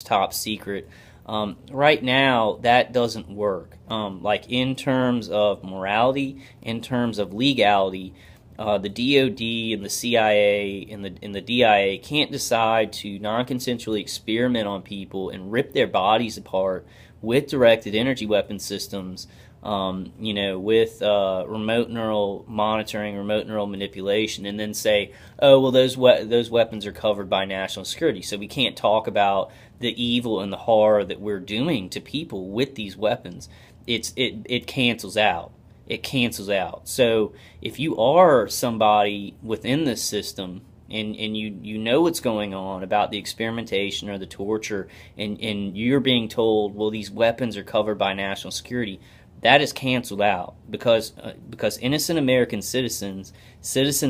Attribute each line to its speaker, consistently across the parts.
Speaker 1: top secret. Right now, that doesn't work. Like in terms of morality, in terms of legality, the DoD and the CIA and the DIA can't decide to non-consensually experiment on people and rip their bodies apart with directed energy weapon systems. With remote neural monitoring, remote neural manipulation, and then say, oh well, those weapons are covered by national security, so we can't talk about the evil and the horror that we're doing to people with these weapons. It cancels out. It cancels out. So if you are somebody within this system and you know what's going on about the experimentation or the torture, and you're being told, well, these weapons are covered by national security, that is canceled out because innocent American citizens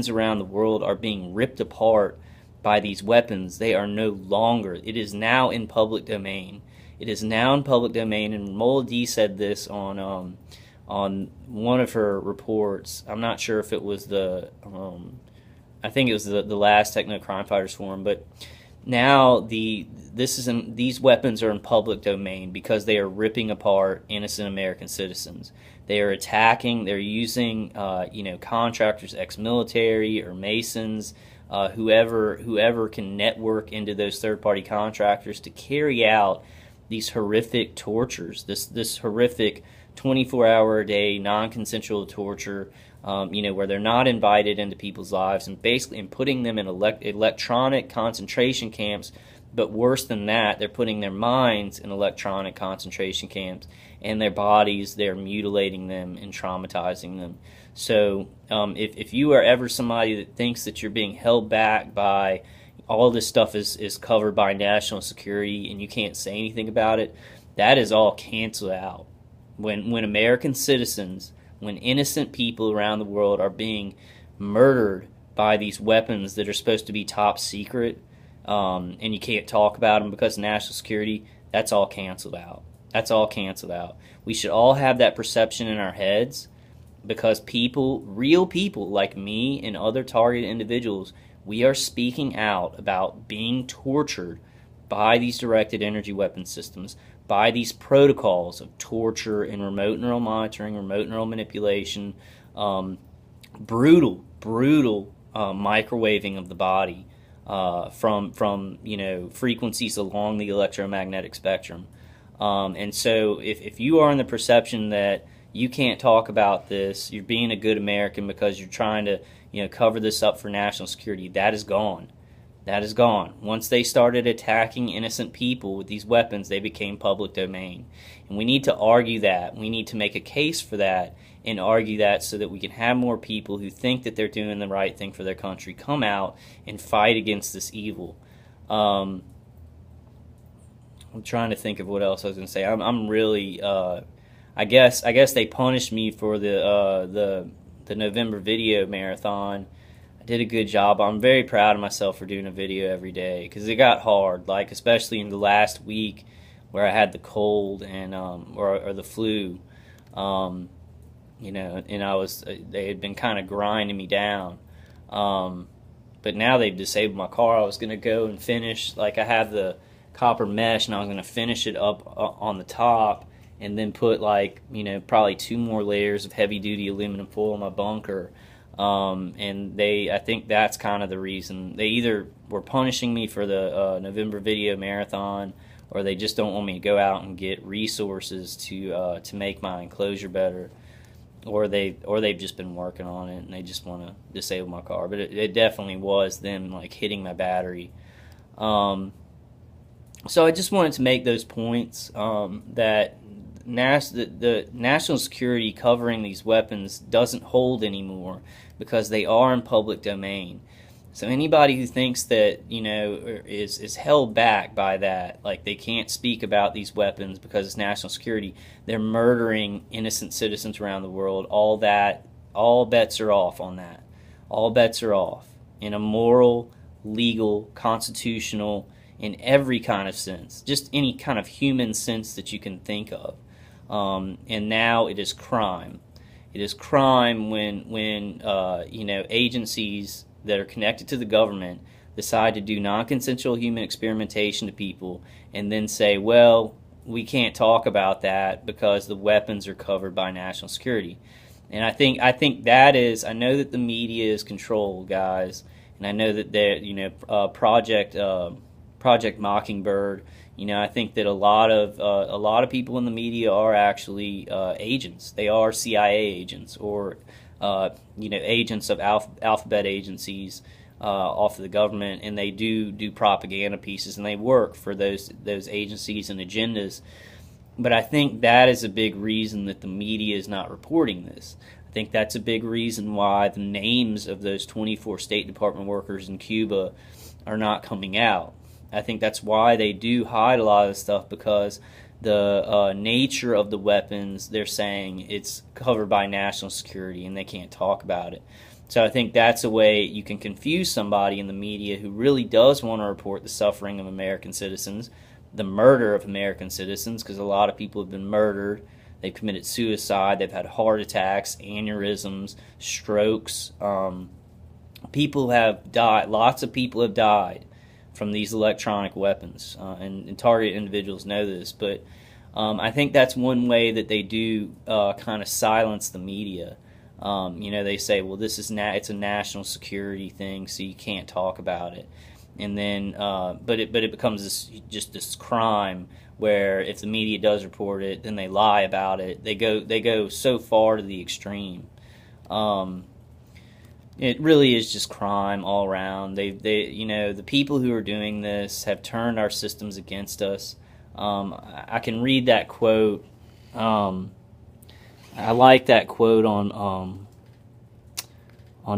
Speaker 1: around the world are being ripped apart by these weapons. They are no longer. It is now in public domain. It is now in public domain, and Mola D said this on one of her reports. I'm not sure if it was I think it was the last Techno Crime Fighters forum, but now these weapons are in public domain because they are ripping apart innocent American citizens. They are attacking. They're using contractors, ex-military or Masons, whoever can network into those third-party contractors to carry out these horrific tortures. This horrific 24-hour-a-day non-consensual torture. Where they're not invited into people's lives, and basically putting them in electronic concentration camps. But worse than that, they're putting their minds in electronic concentration camps, and their bodies, they're mutilating them and traumatizing them. So if you are ever somebody that thinks that you're being held back by all this stuff is covered by national security and you can't say anything about it, that is all canceled out. When American citizens, when innocent people around the world are being murdered by these weapons that are supposed to be top secret, and you can't talk about them because of national security, that's all canceled out. That's all canceled out. We should all have that perception in our heads, because real people like me and other targeted individuals, we are speaking out about being tortured by these directed energy weapon systems, by these protocols of torture and remote neural monitoring, remote neural manipulation, brutal microwaving of the body from frequencies along the electromagnetic spectrum. And so if you are in the perception that you can't talk about this, you're being a good American because you're trying to cover this up for national security, that is gone. That is gone. Once they started attacking innocent people with these weapons, they became public domain. And we need to argue that. We need to make a case for that and argue that so that we can have more people who think that they're doing the right thing for their country come out and fight against this evil. I'm trying to think of what else I was going to say. I'm really, I guess they punished me for the November video marathon. Did a good job. I'm very proud of myself for doing a video every day, because it got hard, like especially in the last week where I had the cold and or the flu, and they had been kind of grinding me down, but now they've disabled my car. I was going to go and finish, like I have the copper mesh, and I was going to finish it up on the top and then put probably 2 more layers of heavy duty aluminum foil in my bunker. And I think that's kind of the reason. They either were punishing me for the November video marathon, or they just don't want me to go out and get resources to make my enclosure better, or they've just been working on it and they just want to disable my car. But it definitely was them hitting my battery. So I just wanted to make those points, that the national security covering these weapons doesn't hold anymore, because they are in public domain. So anybody who thinks that is held back by that, like they can't speak about these weapons because it's national security, they're murdering innocent citizens around the world. All bets are off on that. All bets are off in a moral, legal, constitutional, in every kind of sense, just any kind of human sense that you can think of. And now it is crime. It is crime when agencies that are connected to the government, decide to do non-consensual human experimentation to people, and then say, well, we can't talk about that because the weapons are covered by national security. And I think that is, I know that the media is controlled, guys, and I know that Project Mockingbird. I think that a lot of people in the media are actually agents. They are CIA agents or agents of alphabet agencies off of the government, and they do propaganda pieces, and they work for those agencies and agendas. But I think that is a big reason that the media is not reporting this. I think that's a big reason why the names of those 24 State Department workers in Cuba are not coming out. I think that's why they do hide a lot of this stuff, because the nature of the weapons, they're saying it's covered by national security and they can't talk about it. So I think that's a way you can confuse somebody in the media who really does want to report the suffering of American citizens, the murder of American citizens, because a lot of people have been murdered. They've committed suicide. They've had heart attacks, aneurysms, strokes. People have died. Lots of people have died from these electronic weapons, and targeted individuals know this. But I think that's one way that they do kind of silence the media. They say, well, this is it's a national security thing, so you can't talk about it. And then, but it becomes this crime where if the media does report it, then they lie about it. They go so far to the extreme. It really is just crime all around. The people who are doing this have turned our systems against us. I can read that quote. I like that quote on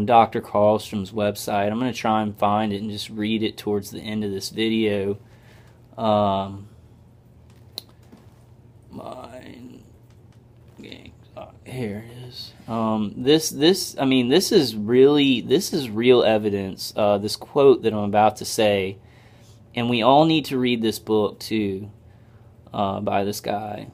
Speaker 1: Dr. Carlstrom's website. I'm going to try and find it and just read it towards the end of this video. Here it is. This is real evidence. This quote that I'm about to say, and we all need to read this book too, by this guy.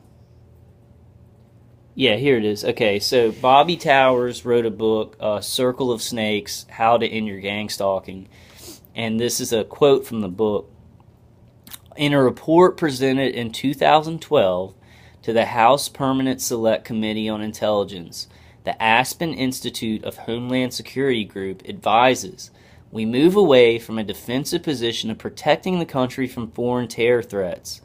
Speaker 1: Yeah, here it is. Okay, so Bobby Towers wrote a book, Circle of Snakes: How to End Your Gang Stalking, and this is a quote from the book. In a report presented in 2012 to the House Permanent Select Committee on Intelligence, the Aspen Institute of Homeland Security Group advises we move away from a defensive position of protecting the country from foreign terror threats.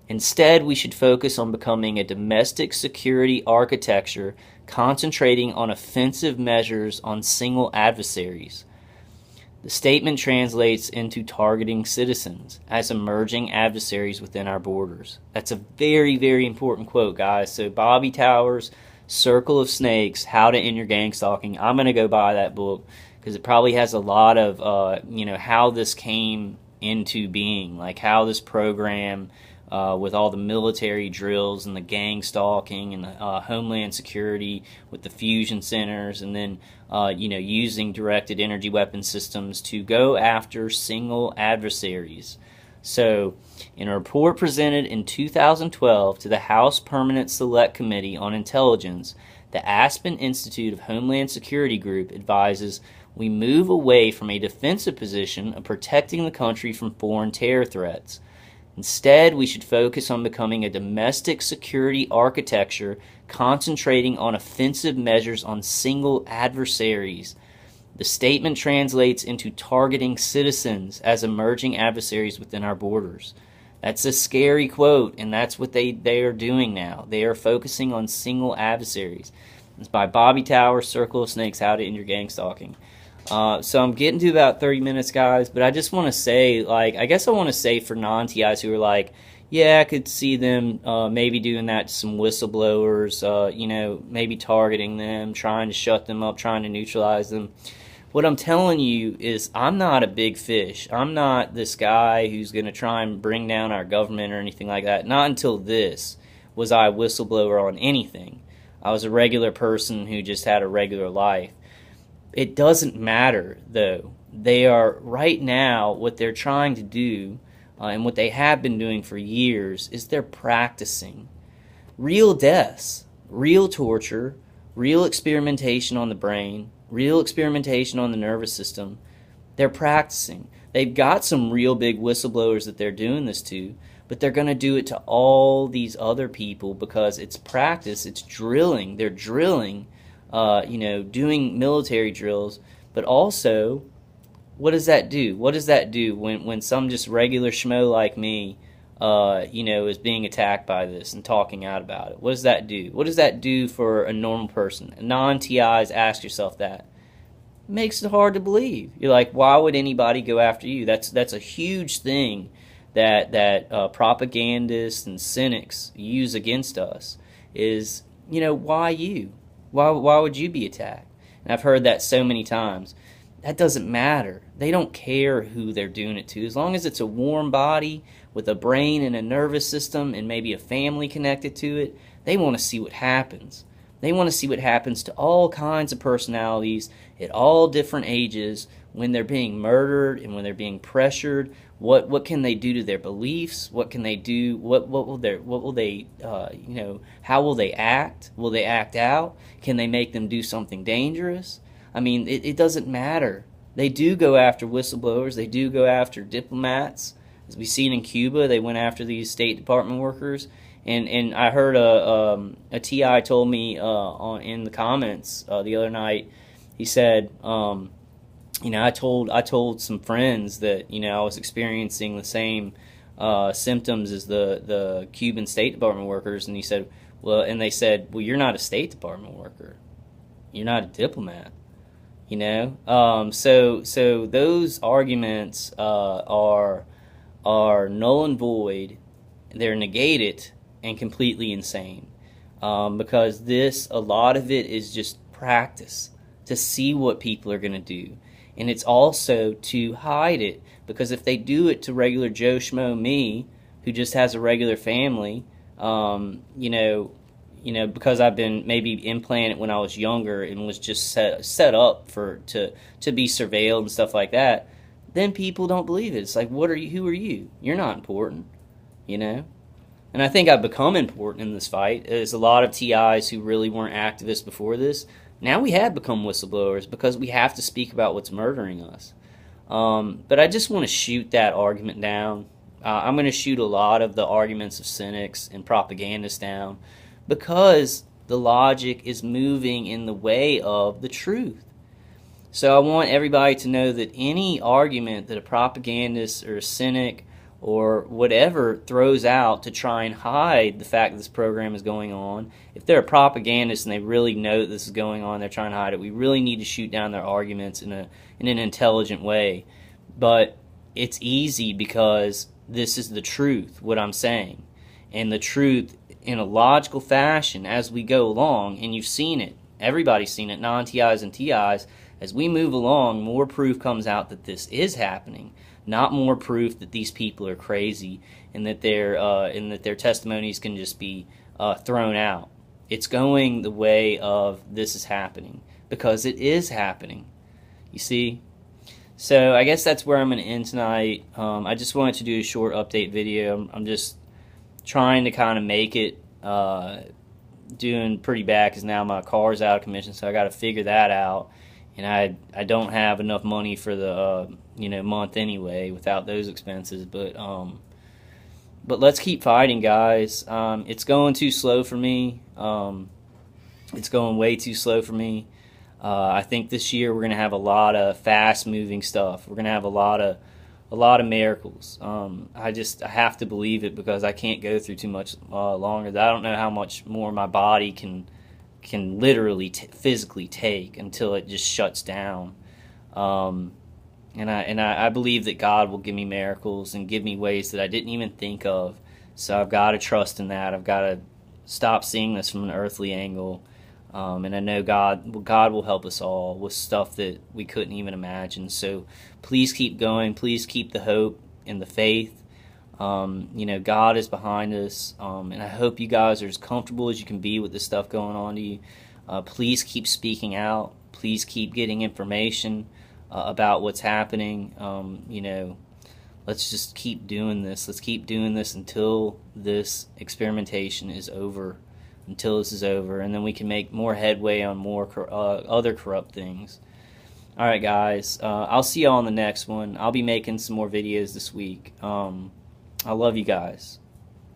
Speaker 1: Instead, we should focus on becoming a domestic security architecture concentrating on offensive measures on single adversaries. The statement translates into targeting citizens as emerging adversaries within our borders. That's a very, very important quote, guys. So Bobby Towers, Circle of Snakes: How to End Your Gang Stalking. I'm going to go buy that book because it probably has a lot of, how this came into being, like how this program, with all the military drills and the gang stalking and the homeland security with the fusion centers, and then using directed energy weapon systems to go after single adversaries. So, in a report presented in 2012 to the House Permanent Select Committee on Intelligence, the Aspen Institute of Homeland Security Group advises we move away from a defensive position of protecting the country from foreign terror threats. Instead, we should focus on becoming a domestic security architecture concentrating on offensive measures on single adversaries. The statement translates into targeting citizens as emerging adversaries within our borders. That's a scary quote, and that's what they are doing now. They are focusing on single adversaries. It's by Bobby Towers, Circle of Snakes: How to End Your Gang Stalking. So I'm getting to about 30 minutes, guys, but I just want to say, I guess I want to say for non-TIs who are like, yeah, I could see them maybe doing that to some whistleblowers, maybe targeting them, trying to shut them up, trying to neutralize them. What I'm telling you is I'm not a big fish. I'm not this guy who's going to try and bring down our government or anything like that. Not until this was I a whistleblower on anything. I was a regular person who just had a regular life. It doesn't matter, though. They are, right now, what they're trying to do, and what they have been doing for years, is they're practicing real deaths, real torture, real experimentation on the brain, real experimentation on the nervous system. They're practicing. They've got some real big whistleblowers that they're doing this to, but they're going to do it to all these other people because it's practice, it's drilling. They're drilling, doing military drills, but also, what does that do? What does that do when some just regular schmo like me, is being attacked by this and talking out about it? What does that do? What does that do for a normal person? Non-TIs, ask yourself that. It makes it hard to believe. You're like, why would anybody go after you? That's a huge thing that propagandists and cynics use against us is, why you? Why would you be attacked? And I've heard that so many times. That doesn't matter. They don't care who they're doing it to. As long as it's a warm body with a brain and a nervous system and maybe a family connected to it, they want to see what happens. They want to see what happens to all kinds of personalities at all different ages when they're being murdered and when they're being pressured. What can they do to their beliefs? What can they do? What will they how will they act? Will they act out? Can they make them do something dangerous? I mean, it doesn't matter. They do go after whistleblowers. They do go after diplomats. As we've seen in Cuba, they went after these State Department workers. And I heard a TI told me in the comments the other night. He said, I told some friends that I was experiencing the same symptoms as the Cuban State Department workers, and they said, well, you're not a State Department worker. You're not a diplomat. So those arguments are null and void. They're negated and completely insane, because a lot of it is just practice to see what people are going to do, and it's also to hide it, because if they do it to regular Joe Schmo me, who just has a regular family, because I've been maybe implanted when I was younger and was just set up to be surveilled and stuff like that, then people don't believe it. It's like, what are you? Who are you? You're not important, And I think I've become important in this fight. There's a lot of TIs who really weren't activists before this. Now we have become whistleblowers because we have to speak about what's murdering us. But I just want to shoot that argument down. I'm going to shoot a lot of the arguments of cynics and propagandists down, because the logic is moving in the way of the truth. So I want everybody to know that any argument that a propagandist or a cynic or whatever throws out to try and hide the fact that this program is going on, if they're a propagandist and they really know that this is going on, they're trying to hide it, we really need to shoot down their arguments in an intelligent way. But it's easy because this is the truth, what I'm saying. And the truth in a logical fashion as we go along, and you've seen it, everybody's seen it, non-TIs and TIs, as we move along, more proof comes out that this is happening, not more proof that these people are crazy and that their testimonies can just be thrown out. It's going the way of this is happening, because it is happening, you see. So I guess that's where I'm going to end tonight. I just wanted to do a short update video. I'm just trying to kind of make it, doing pretty bad because now my car's out of commission, so I got to figure that out. And I don't have enough money for the month anyway without those expenses. But let's keep fighting, guys. It's going too slow for me. It's going way too slow for me. I think this year we're gonna have a lot of fast moving stuff. We're gonna have a lot of miracles. I have to believe it, because I can't go through too much longer. I don't know how much more my body can literally physically take until it just shuts down. And I believe that God will give me miracles and give me ways that I didn't even think of. So I've got to trust in that. I've got to stop seeing this from an earthly angle. And I know God will help us all with stuff that we couldn't even imagine. So please keep going. Please keep the hope and the faith. God is behind us. And I hope you guys are as comfortable as you can be with this stuff going on to you. Please keep speaking out. Please keep getting information about what's happening. Let's just keep doing this. Let's keep doing this until this experimentation is over. Until this is over, and then we can make more headway on more other corrupt things. All right, guys. I'll see you on the next one. I'll be making some more videos this week. I love you guys.